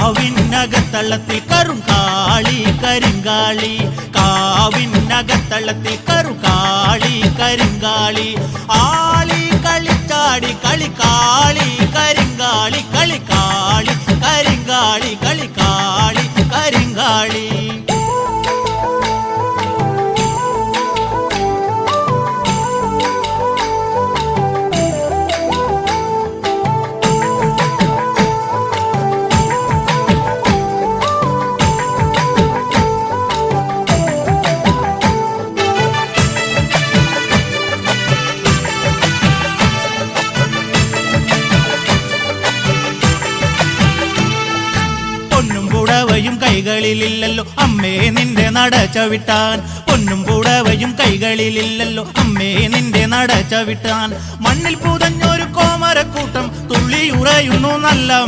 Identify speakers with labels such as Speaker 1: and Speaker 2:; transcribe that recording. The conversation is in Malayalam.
Speaker 1: കാവിനകത്തള്ളത്തിൽ കറുകാളി കരിങ്കാളി കാവിനകത്തള്ളത്തിൽ കറുകാളി കരിങ്കാളി ആളി കളിച്ചാടി കളിക്കാളി കരിങ്കാളി കളിക്കാളി കരിങ്കാളി കളിക്കാളി കരിങ്കാളി പുടവയും കൈകളിലില്ലല്ലോ അമ്മേ നിന്റെ നട ചവിട്ടാൻ പൊന്നും പുടവയും കൈകളിലില്ലല്ലോ അമ്മേ നിന്റെ നട ചവിട്ടാൻ മണ്ണിൽ പുതഞ്ഞൊരു കോമരക്കൂട്ടം തുള്ളിയുറയുന്നു നല്ല